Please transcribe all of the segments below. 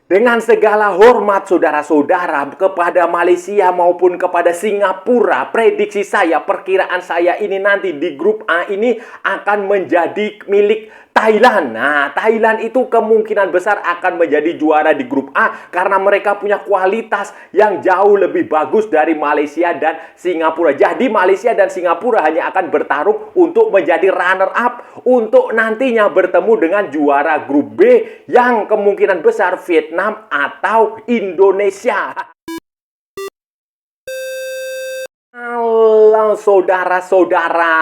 Dengan segala hormat saudara-saudara kepada Malaysia maupun kepada Singapura, prediksi saya, perkiraan saya ini nanti di grup A ini akan menjadi milik Thailand. Nah, Thailand itu kemungkinan besar akan menjadi juara di grup A karena mereka punya kualitas yang jauh lebih bagus dari Malaysia dan Singapura. Jadi Malaysia dan Singapura hanya akan bertarung untuk menjadi runner up untuk nantinya bertemu dengan juara grup B yang kemungkinan besar Vietnam atau Indonesia. Halo saudara-saudara,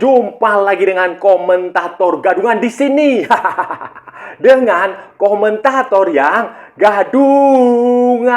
jumpa lagi dengan komentator gadungan di sini. Dengan komentator yang gadungan.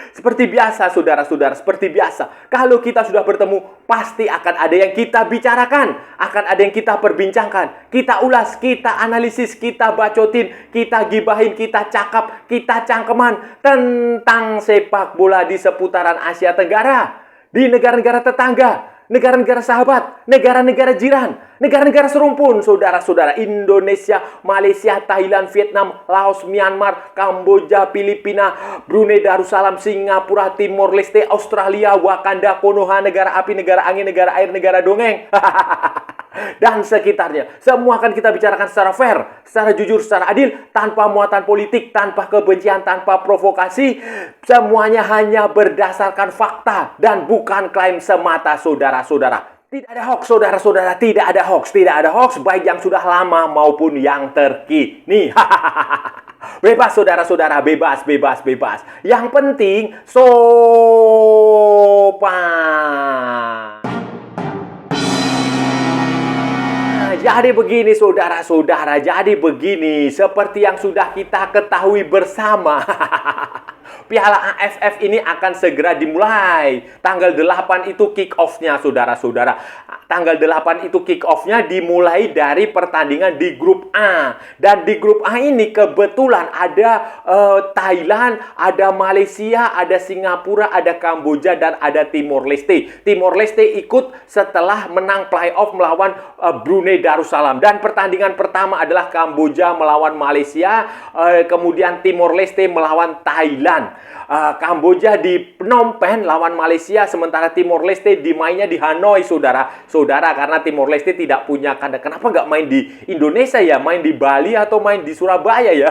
Seperti biasa saudara-saudara, seperti biasa. Kalau kita sudah bertemu, pasti akan ada yang kita bicarakan, akan ada yang kita perbincangkan. Kita ulas, kita analisis, kita bacotin, kita gibahin, kita cakap, kita cangkeman tentang sepak bola di seputaran Asia Tenggara, di negara-negara tetangga, negara-negara sahabat, negara-negara jiran, negara-negara serumpun, saudara-saudara. Indonesia, Malaysia, Thailand, Vietnam, Laos, Myanmar, Kamboja, Filipina, Brunei Darussalam, Singapura, Timor Leste, Australia, Wakanda, Konoha, negara api, negara angin, negara air, negara dongeng. Dan sekitarnya. Semua akan kita bicarakan secara fair, secara jujur, secara adil, tanpa muatan politik, tanpa kebencian, tanpa provokasi. Semuanya hanya berdasarkan fakta dan bukan klaim semata, saudara-saudara. Tidak ada hoax, saudara-saudara. Tidak ada hoax. Tidak ada hoax, baik yang sudah lama maupun yang terkini. Bebas, saudara-saudara. Bebas, bebas, bebas. Yang penting, sopan. Jadi begini saudara-saudara, jadi begini, seperti yang sudah kita ketahui bersama. Piala AFF ini akan segera dimulai. Tanggal 8 itu kick off-nya, saudara-saudara. Tanggal 8 itu kick off-nya dimulai dari pertandingan di grup A. Dan di grup A ini kebetulan ada Thailand, ada Malaysia, ada Singapura, ada Kamboja, dan ada Timor Leste. Timor Leste ikut setelah menang playoff melawan Brunei Darussalam. Dan pertandingan pertama adalah Kamboja melawan Malaysia, kemudian Timor Leste melawan Thailand. Kamboja di Phnom Penh lawan Malaysia, sementara Timor Leste dimainnya di Hanoi, saudara-saudara, karena Timor Leste tidak punya kandang. Kenapa nggak main di Indonesia ya? Main di Bali atau main di Surabaya ya?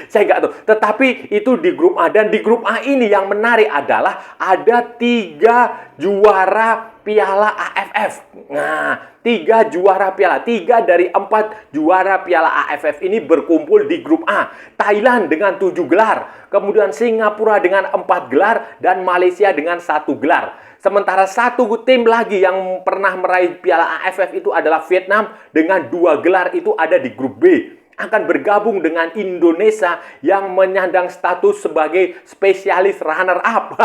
Saya nggak tahu. Tetapi itu di grup A. Dan di grup A ini yang menarik adalah ada 3 juara Piala AFF. Nah, 3 juara piala. 3 dari 4 juara Piala AFF ini berkumpul di grup A. Thailand dengan 7 gelar. Kemudian Singapura dengan 4 gelar. Dan Malaysia dengan 1 gelar. Sementara satu tim lagi yang pernah meraih Piala AFF itu adalah Vietnam dengan 2 gelar, itu ada di grup B. Akan bergabung dengan Indonesia yang menyandang status sebagai spesialis runner-up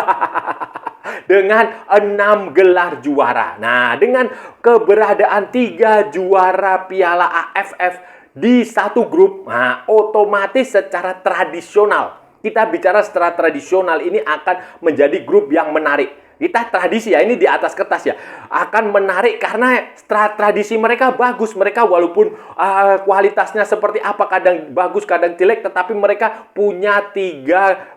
dengan 6 gelar juara. Nah, dengan keberadaan 3 juara Piala AFF di satu grup, nah, otomatis secara tradisional, kita bicara secara tradisional, ini akan menjadi grup yang menarik. Kita tradisi ya, ini di atas kertas ya, akan menarik karena tradisi mereka bagus. Mereka walaupun kualitasnya seperti apa, kadang bagus, kadang jelek, tetapi mereka punya tiga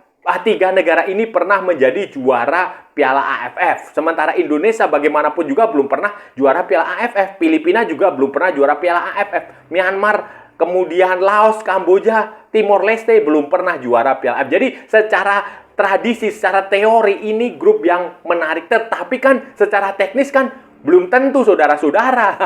negara ini pernah menjadi juara Piala AFF. Sementara Indonesia bagaimanapun juga belum pernah juara Piala AFF. Filipina juga belum pernah juara Piala AFF. Myanmar, kemudian Laos, Kamboja, Timor Leste belum pernah juara Piala AFF. Jadi secara tradisi, secara teori ini grup yang menarik. Tetapi kan secara teknis kan belum tentu, saudara-saudara.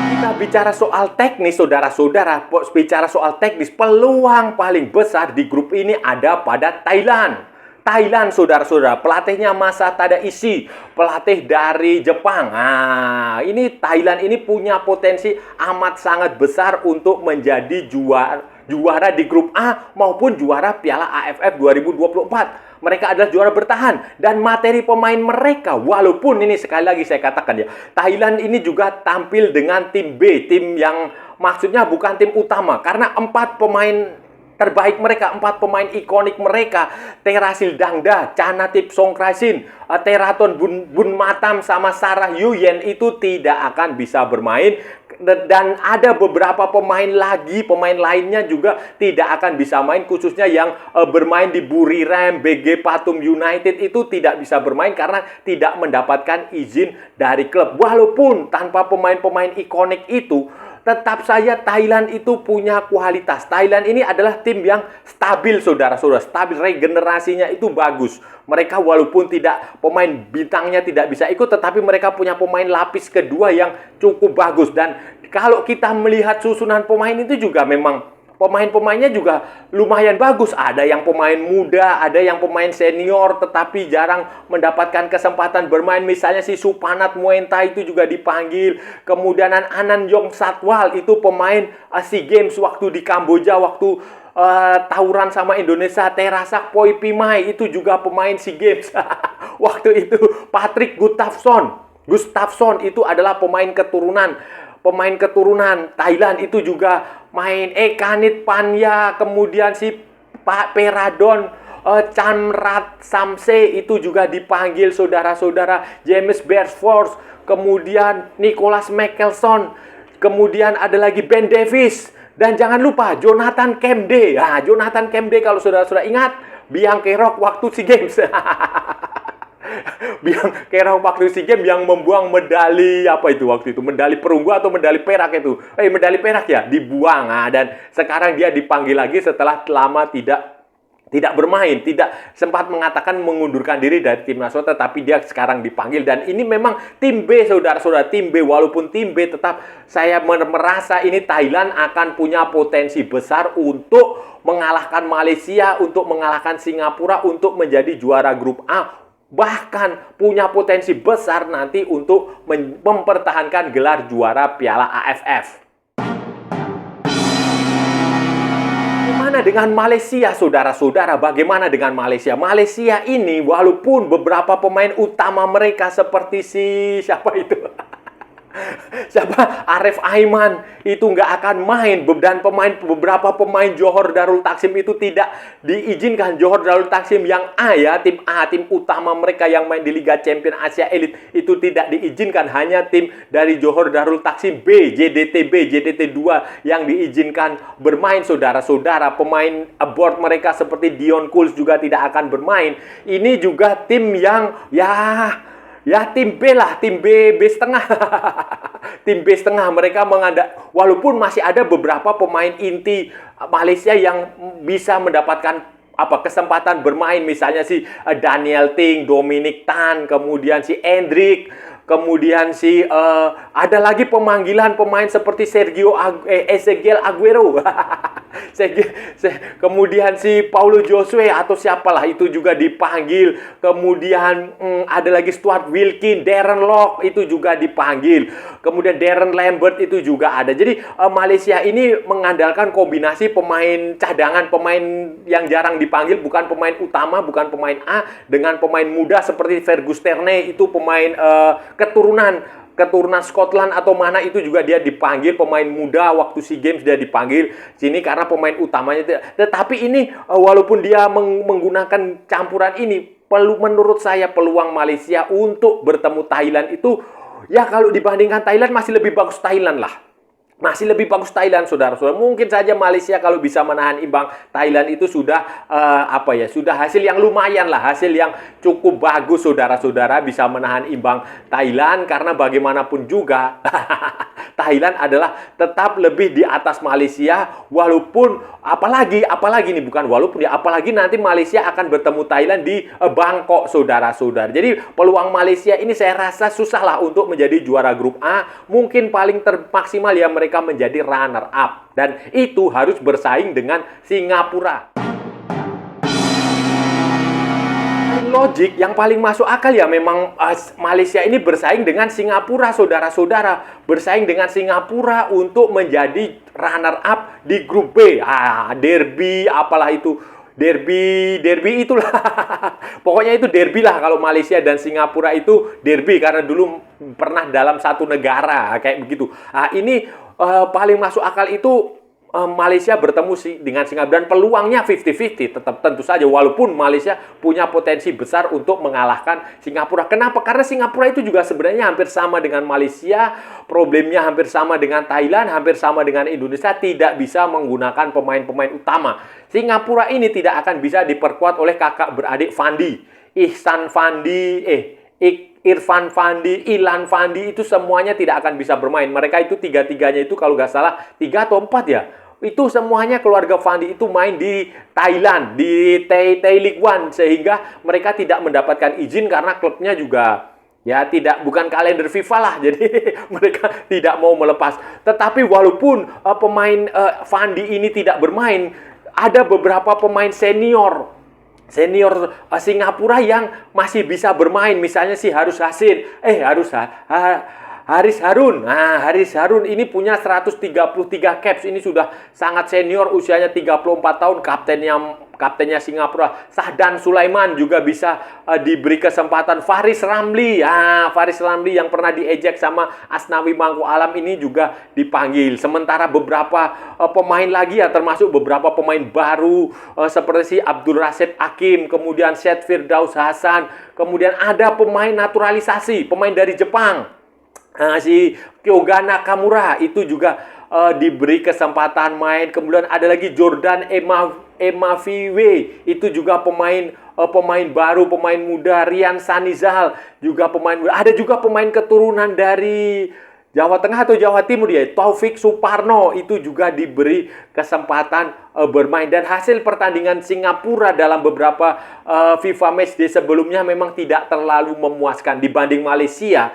Kita bicara soal teknis, saudara-saudara. Bicara soal teknis, peluang paling besar di grup ini ada pada Thailand. Thailand, saudara-saudara, pelatihnya Masa Tadashi, pelatih dari Jepang. Nah, ini Thailand ini punya potensi amat sangat besar untuk menjadi juara di grup A maupun juara Piala AFF 2024. Mereka adalah juara bertahan. Dan materi pemain mereka, walaupun ini sekali lagi saya katakan ya, Thailand ini juga tampil dengan tim B, tim yang maksudnya bukan tim utama. Karena 4 pemain terbaik mereka, 4 pemain ikonik mereka, Terasil Dangda, Chanatip Songkrasin, Teraton Bunmatam sama Sarah Yuyen itu tidak akan bisa bermain. Dan ada beberapa pemain lagi, pemain lainnya juga tidak akan bisa main, khususnya yang bermain di Buriram, BG Pathum United itu tidak bisa bermain karena tidak mendapatkan izin dari klub. Walaupun tanpa pemain-pemain ikonik itu, tetap saja Thailand itu punya kualitas. Thailand ini adalah tim yang stabil, saudara-saudara. Stabil, regenerasinya itu bagus. Mereka walaupun tidak, pemain bintangnya tidak bisa ikut, tetapi mereka punya pemain lapis kedua yang cukup bagus. Dan kalau kita melihat susunan pemain itu juga memang pemain-pemainnya juga lumayan bagus. Ada yang pemain muda, ada yang pemain senior, tetapi jarang mendapatkan kesempatan bermain. Misalnya si Supanat Muenta itu juga dipanggil. Kemudian Anan Yong Satwal itu pemain SEA Games waktu di Kamboja, waktu tawuran sama Indonesia. Terasak Poi Pimai itu juga pemain SEA Games. Waktu itu Patrick Gustafsson itu adalah pemain keturunan Thailand, itu juga main Ekanit Panya, kemudian si Pak Peradon Chamrat Samse itu juga dipanggil, saudara-saudara. James Beresford, kemudian Nicholas Mickelson, kemudian ada lagi Ben Davis, dan jangan lupa Jonathan Kemde. Jonathan Kemde kalau saudara-saudara ingat, Biang Kerok waktu SEA Games. Biang Kerok waktu SEA Games yang membuang medali apa itu waktu itu, medali perunggu atau medali perak itu, medali perak ya, dibuang. Dan sekarang dia dipanggil lagi setelah lama tidak bermain, tidak sempat mengatakan mengundurkan diri dari tim nasional, tetapi dia sekarang dipanggil. Dan ini memang tim B, saudara-saudara, tim B. Walaupun tim B, tetap saya merasa ini Thailand akan punya potensi besar untuk mengalahkan Malaysia, untuk mengalahkan Singapura, untuk menjadi juara grup A. Bahkan punya potensi besar nanti untuk mempertahankan gelar juara Piala AFF. Bagaimana dengan Malaysia, saudara-saudara? Bagaimana dengan Malaysia? Malaysia ini walaupun beberapa pemain utama mereka seperti siapa itu? Arif Aiman itu nggak akan main, dan beberapa pemain Johor Darul Taksim itu tidak diizinkan. Johor Darul Taksim yang A ya, tim A, tim utama mereka yang main di Liga Champion Asia Elite itu tidak diizinkan. Hanya tim dari Johor Darul Taksim B, JDT 2 yang diizinkan bermain, saudara-saudara. Pemain aboard mereka seperti Dion Kools juga tidak akan bermain. Ini juga tim yang tim B lah, tim B setengah. Tim B setengah, mereka walaupun masih ada beberapa pemain inti Malaysia yang bisa mendapatkan kesempatan bermain, misalnya si Daniel Ting, Dominic Tan, kemudian si Hendrik, kemudian si ada lagi pemanggilan pemain seperti Ezekiel Aguero. Kemudian si Paulo Josue atau siapalah itu juga dipanggil. Kemudian ada lagi Stuart Wilkin, Darren Lock itu juga dipanggil. Kemudian Darren Lambert itu juga ada. Jadi Malaysia ini mengandalkan kombinasi pemain cadangan, pemain yang jarang dipanggil, bukan pemain utama, bukan pemain A, dengan pemain muda seperti Fergus Terne, itu pemain keturunan Scotland atau mana, itu juga dia dipanggil. Pemain muda waktu SEA Games dia dipanggil sini karena pemain utamanya tidak. Tetapi ini walaupun dia menggunakan campuran ini, menurut saya peluang Malaysia untuk bertemu Thailand itu ya, kalau dibandingkan Thailand masih lebih bagus Thailand lah. Masih lebih bagus Thailand, saudara-saudara. Mungkin saja Malaysia kalau bisa menahan imbang Thailand itu sudah sudah hasil yang lumayan lah, hasil yang cukup bagus, saudara-saudara, bisa menahan imbang Thailand. Karena bagaimanapun juga Thailand adalah tetap lebih di atas Malaysia, walaupun apalagi nanti Malaysia akan bertemu Thailand di Bangkok, saudara-saudara. Jadi peluang Malaysia ini saya rasa susah lah untuk menjadi juara grup A. Mungkin paling termaksimal ya mereka menjadi runner up, dan itu harus bersaing dengan Singapura. Logik yang paling masuk akal ya memang Malaysia ini bersaing dengan Singapura, saudara-saudara. Bersaing dengan Singapura untuk menjadi runner up di grup B. Derby apalah itu. Derby itulah. Pokoknya itu derby lah, kalau Malaysia dan Singapura itu derby karena dulu pernah dalam satu negara kayak begitu. Ini paling masuk akal itu Malaysia bertemu dengan Singapura dan peluangnya 50-50 tetap tentu saja walaupun Malaysia punya potensi besar untuk mengalahkan Singapura. Kenapa? Karena Singapura itu juga sebenarnya hampir sama dengan Malaysia, problemnya hampir sama dengan Thailand, hampir sama dengan Indonesia, tidak bisa menggunakan pemain-pemain utama. Singapura ini tidak akan bisa diperkuat oleh kakak beradik Fandi, Irfan Fandi, Ilan Fandi, itu semuanya tidak akan bisa bermain. Mereka itu tiga-tiganya itu kalau nggak salah 3 atau 4 ya. Itu semuanya keluarga Fandi itu main di Thailand, di Thai League One, sehingga mereka tidak mendapatkan izin karena klubnya juga ya bukan kalender FIFA lah, jadi mereka tidak mau melepas. Tetapi walaupun pemain Fandi ini tidak bermain, ada beberapa pemain senior Singapura yang masih bisa bermain, misalnya si Haris Harun. Nah, Haris Harun ini punya 133 caps. Ini sudah sangat senior, usianya 34 tahun, kaptennya Singapura. Sahdan Sulaiman juga bisa diberi kesempatan. Faris Ramli yang pernah diejek sama Asnawi Mangku Alam ini juga dipanggil. Sementara beberapa pemain lagi ya, termasuk beberapa pemain baru seperti si Abdul Rashid Hakim, kemudian Syed Firdaus Hasan, kemudian ada pemain naturalisasi, pemain dari Jepang. Si Kyoga Nakamura itu juga diberi kesempatan main. Kemudian ada lagi Jordan Emaviwe, itu juga pemain baru, pemain muda. Rian Sanizal juga pemain muda. Ada juga pemain keturunan dari Jawa Tengah atau Jawa Timur ya, Taufik Suparno, itu juga diberi kesempatan bermain. Dan hasil pertandingan Singapura dalam beberapa FIFA Matchday sebelumnya memang tidak terlalu memuaskan dibanding Malaysia.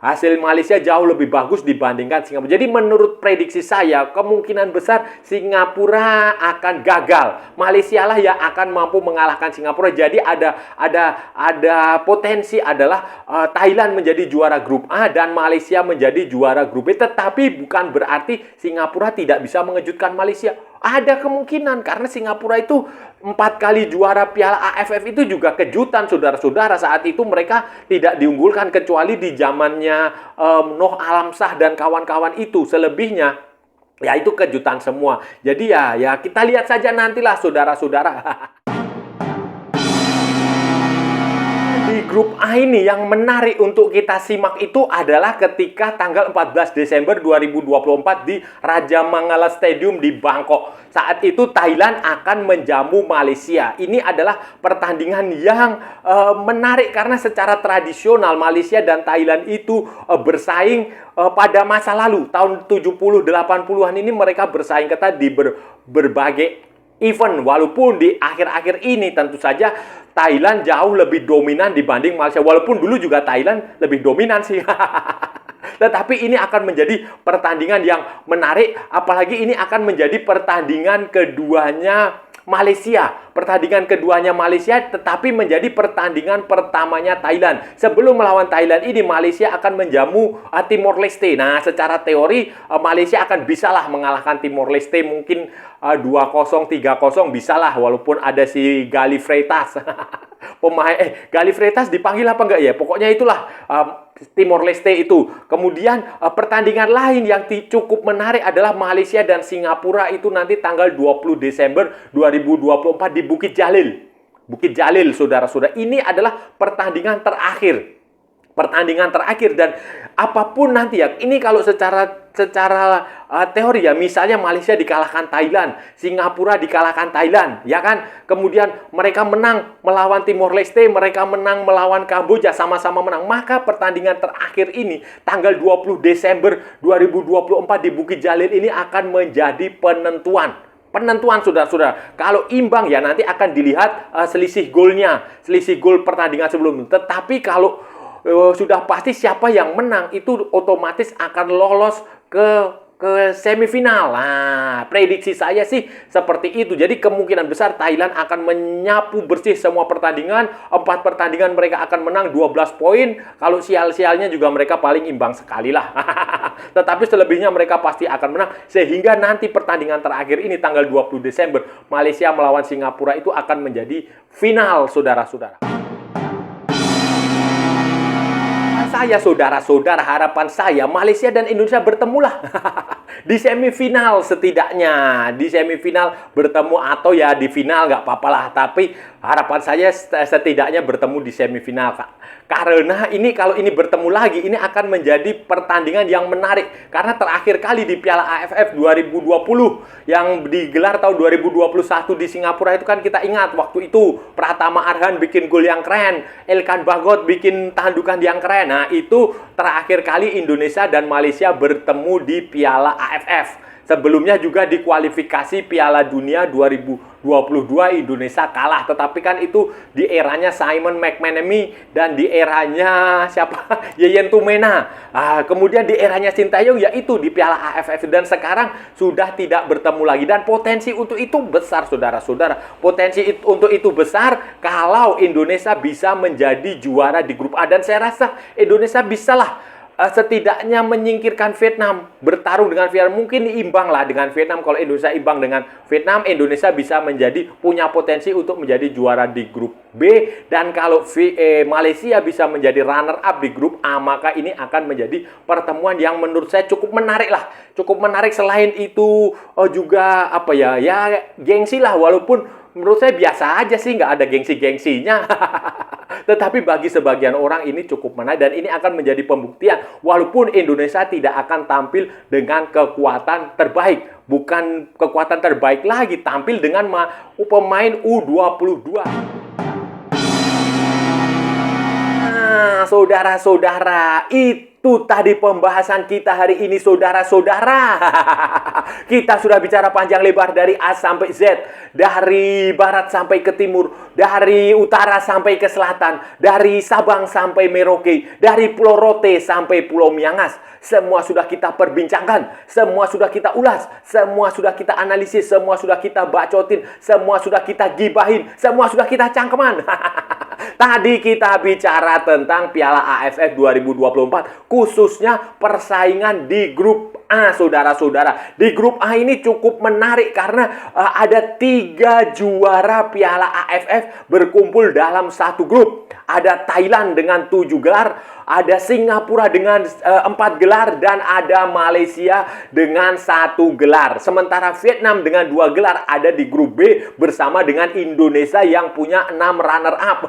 Hasil Malaysia jauh lebih bagus dibandingkan Singapura. Jadi menurut prediksi saya, kemungkinan besar Singapura akan gagal. Malaysia lah yang akan mampu mengalahkan Singapura. Jadi ada potensi adalah Thailand menjadi juara grup A dan Malaysia menjadi juara grup B. Tetapi bukan berarti Singapura tidak bisa mengejutkan Malaysia. Ada kemungkinan karena Singapura itu 4 kali juara Piala AFF itu juga kejutan, saudara-saudara. Saat itu mereka tidak diunggulkan kecuali di zamannya Noh Alam Shah dan kawan-kawan itu. Selebihnya ya itu kejutan semua. Jadi ya kita lihat saja nantilah, saudara-saudara. Di grup A ini yang menarik untuk kita simak itu adalah ketika tanggal 14 Desember 2024 di Raja Mangala Stadium di Bangkok. Saat itu Thailand akan menjamu Malaysia. Ini adalah pertandingan yang menarik karena secara tradisional Malaysia dan Thailand itu bersaing pada masa lalu. Tahun 70-80-an ini mereka bersaing ketat di berbagai event. Walaupun di akhir-akhir ini tentu saja Thailand jauh lebih dominan dibanding Malaysia. Walaupun dulu juga Thailand lebih dominan sih. Tetapi ini akan menjadi pertandingan yang menarik. Apalagi ini akan menjadi pertandingan keduanya Malaysia. Pertandingan keduanya Malaysia tetapi menjadi pertandingan pertamanya Thailand. Sebelum melawan Thailand ini, Malaysia akan menjamu Timor Leste. Nah, secara teori Malaysia akan bisalah mengalahkan Timor Leste, mungkin 2-0, 3-0 bisalah, walaupun ada si Gali Freitas. Gali Freitas dipanggil apa enggak ya? Pokoknya itulah Timor Leste itu. Kemudian pertandingan lain yang cukup menarik adalah Malaysia dan Singapura itu nanti tanggal 20 Desember 2024 di Bukit Jalil. Bukit Jalil, saudara-saudara. Ini adalah pertandingan terakhir. Pertandingan terakhir dan apapun nanti ya, ini kalau secara teori ya, misalnya Malaysia dikalahkan Thailand, Singapura dikalahkan Thailand, ya kan? Kemudian mereka menang melawan Timor Leste, mereka menang melawan Kamboja, sama-sama menang. Maka pertandingan terakhir ini, tanggal 20 Desember 2024 di Bukit Jalil ini akan menjadi penentuan, saudara-saudara. Kalau imbang ya nanti akan dilihat selisih golnya, selisih gol pertandingan sebelumnya. Tetapi kalau sudah pasti siapa yang menang itu otomatis akan lolos ke semifinal. Nah, prediksi saya sih seperti itu. Jadi kemungkinan besar Thailand akan menyapu bersih semua pertandingan. 4 pertandingan mereka akan menang 12 poin. Kalau sial-sialnya juga mereka paling imbang sekali lah. Tetapi selebihnya mereka pasti akan menang. Sehingga nanti pertandingan terakhir ini tanggal 20 Desember Malaysia melawan Singapura itu akan menjadi final, saudara-saudara. Saya, saudara-saudara, harapan saya Malaysia dan Indonesia bertemulah. Di semifinal setidaknya, di semifinal bertemu atau ya di final nggak apa-apa lah. Tapi harapan saya setidaknya bertemu di semifinal, Kak. Karena ini kalau ini bertemu lagi, ini akan menjadi pertandingan yang menarik. Karena terakhir kali di Piala AFF 2020 yang digelar tahun 2021 di Singapura itu kan kita ingat waktu itu Pratama Arhan bikin gol yang keren, Elkan Bagot bikin tandukan yang keren. Nah, itu terakhir kali Indonesia dan Malaysia bertemu di Piala AFF. Sebelumnya juga di kualifikasi Piala Dunia 2022 Indonesia kalah. Tetapi kan itu di eranya Simon McManamy dan di eranya siapa? Yeyen Tumena. Kemudian di eranya Sintayong yaitu di Piala AFF. Dan sekarang sudah tidak bertemu lagi. Dan potensi untuk itu besar, saudara-saudara. Potensi untuk itu besar kalau Indonesia bisa menjadi juara di grup A. Dan saya rasa Indonesia bisalah setidaknya menyingkirkan Vietnam, bertarung dengan Vietnam, mungkin imbang lah dengan Vietnam. Kalau Indonesia imbang dengan Vietnam, Indonesia bisa punya potensi untuk menjadi juara di grup B. Dan kalau Malaysia bisa menjadi runner up di grup A, maka ini akan menjadi pertemuan yang menurut saya cukup menarik lah. Cukup menarik. Selain itu juga apa ya gengsi lah, walaupun menurut saya biasa aja sih, nggak ada gengsi-gengsinya. Tetapi bagi sebagian orang ini cukup menarik dan ini akan menjadi pembuktian walaupun Indonesia tidak akan tampil dengan kekuatan terbaik. Bukan kekuatan terbaik lagi, tampil dengan pemain U22. Nah, saudara-saudara, itu tadi pembahasan kita hari ini, saudara-saudara. Kita sudah bicara panjang lebar dari A sampai Z, dari barat sampai ke timur, dari utara sampai ke selatan, dari Sabang sampai Merauke, dari Pulau Rote sampai Pulau Miangas. Semua sudah kita perbincangkan, semua sudah kita ulas, semua sudah kita analisis, semua sudah kita bacotin, semua sudah kita gibahin, semua sudah kita cangkeman. Tadi kita bicara tentang Piala AFF 2024, khususnya persaingan di grup A, saudara-saudara. Di grup A ini cukup menarik karena ada 3 juara Piala AFF berkumpul dalam satu grup. Ada Thailand dengan 7 gelar, ada Singapura dengan 4 gelar, dan ada Malaysia dengan 1 gelar. Sementara Vietnam dengan 2 gelar ada di grup B bersama dengan Indonesia yang punya 6 runner up.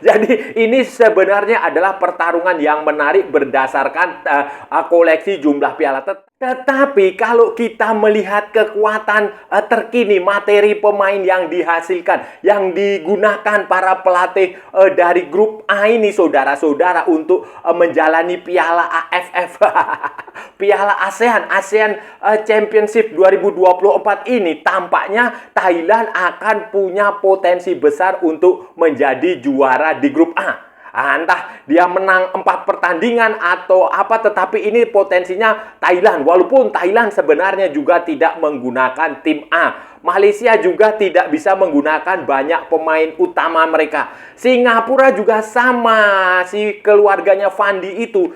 Jadi ini sebenarnya adalah pertarungan yang menarik berdasarkan koleksi jumlah piala. Tetapi kalau kita melihat kekuatan terkini, materi pemain yang dihasilkan, yang digunakan para pelatih dari grup A ini, saudara-saudara, untuk menjalani Piala AFF, Piala ASEAN Championship 2024 ini, tampaknya Thailand akan punya potensi besar untuk menjadi juara di grup A. Entah dia menang 4 pertandingan atau apa, tetapi ini potensinya Thailand. Walaupun Thailand sebenarnya juga tidak menggunakan tim A. Malaysia juga tidak bisa menggunakan banyak pemain utama mereka. Singapura juga sama, si keluarganya Fandi itu,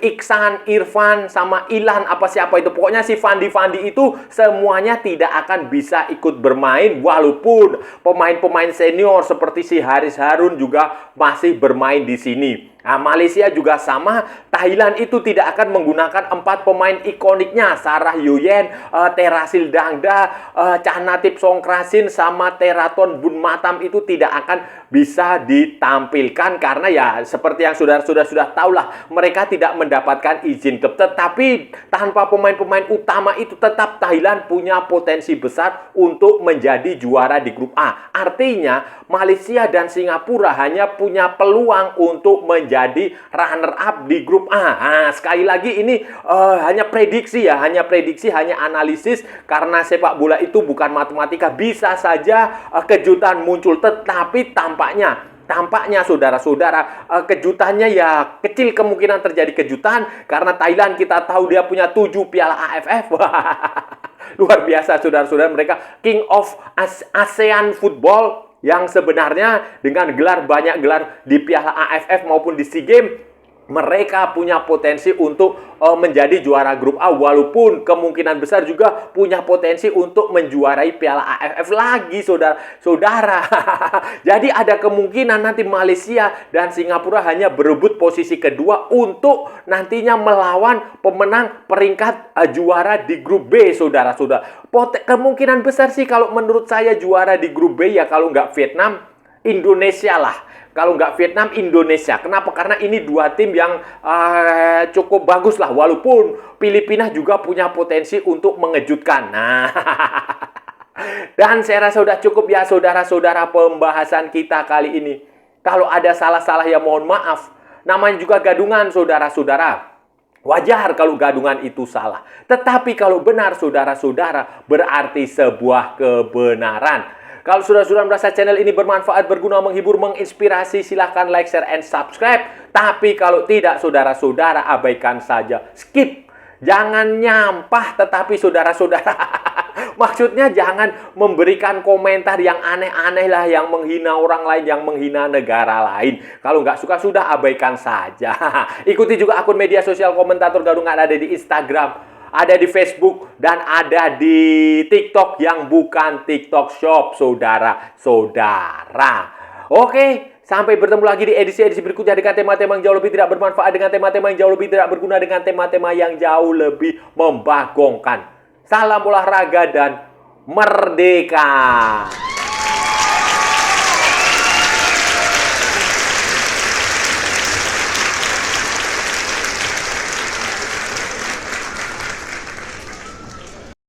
Iksan, Irfan, sama Ilan, apa siapa itu. Pokoknya si Fandi itu semuanya tidak akan bisa ikut bermain, walaupun pemain-pemain senior seperti si Haris Harun juga masih bermain di sini. Nah, Malaysia juga sama. Thailand itu tidak akan menggunakan 4 pemain ikoniknya, Sarah Yoyen, Terasil Dangda, Cahnatip Songkrasin, sama Teraton Bunmatam itu tidak akan bisa ditampilkan karena ya seperti yang sudah tahulah, mereka tidak mendapatkan izin klub. Tetapi tanpa pemain-pemain utama itu tetap Thailand punya potensi besar untuk menjadi juara di grup A. Artinya Malaysia dan Singapura hanya punya peluang untuk menjadi runner up di grup A. Nah, sekali lagi ini hanya prediksi ya, hanya analisis, karena sepak bola itu bukan matematika. Bisa saja kejutan muncul, tetapi tampaknya saudara-saudara, kejutannya ya kecil kemungkinan terjadi kejutan, karena Thailand kita tahu dia punya 7 Piala AFF. Luar biasa saudara-saudara, mereka King of ASEAN Football, yang sebenarnya dengan banyak gelar di Piala AFF maupun di SEA Games, mereka punya potensi untuk menjadi juara grup A, walaupun kemungkinan besar juga punya potensi untuk menjuarai Piala AFF lagi, saudara-saudara. Jadi ada kemungkinan nanti Malaysia dan Singapura hanya berebut posisi kedua untuk nantinya melawan pemenang peringkat juara di grup B, saudara-saudara. Kemungkinan besar sih kalau menurut saya juara di grup B ya, kalau nggak Vietnam, Indonesia lah. Kalau nggak Vietnam, Indonesia. Kenapa? Karena ini dua tim yang cukup bagus lah. Walaupun Filipina juga punya potensi untuk mengejutkan. Nah, dan saya rasa sudah cukup ya saudara-saudara pembahasan kita kali ini. Kalau ada salah-salah ya mohon maaf. Namanya juga gadungan saudara-saudara. Wajar kalau gadungan itu salah. Tetapi kalau benar saudara-saudara berarti sebuah kebenaran. Kalau saudara-saudara merasa channel ini bermanfaat, berguna, menghibur, menginspirasi, silahkan like, share, and subscribe. Tapi kalau tidak, saudara-saudara abaikan saja. Skip. Jangan nyampah, tetapi saudara-saudara maksudnya jangan memberikan komentar yang aneh-aneh lah, yang menghina orang lain, yang menghina negara lain. Kalau nggak suka, sudah abaikan saja. Ikuti juga akun media sosial Komentator Gadungan, ada di Instagram, ada di Facebook, dan ada di TikTok yang bukan TikTok Shop, saudara-saudara. Oke, sampai bertemu lagi di edisi-edisi berikutnya dengan tema-tema yang jauh lebih tidak bermanfaat, dengan tema-tema yang jauh lebih tidak berguna, dengan tema-tema yang jauh lebih membagongkan. Salam olahraga dan merdeka!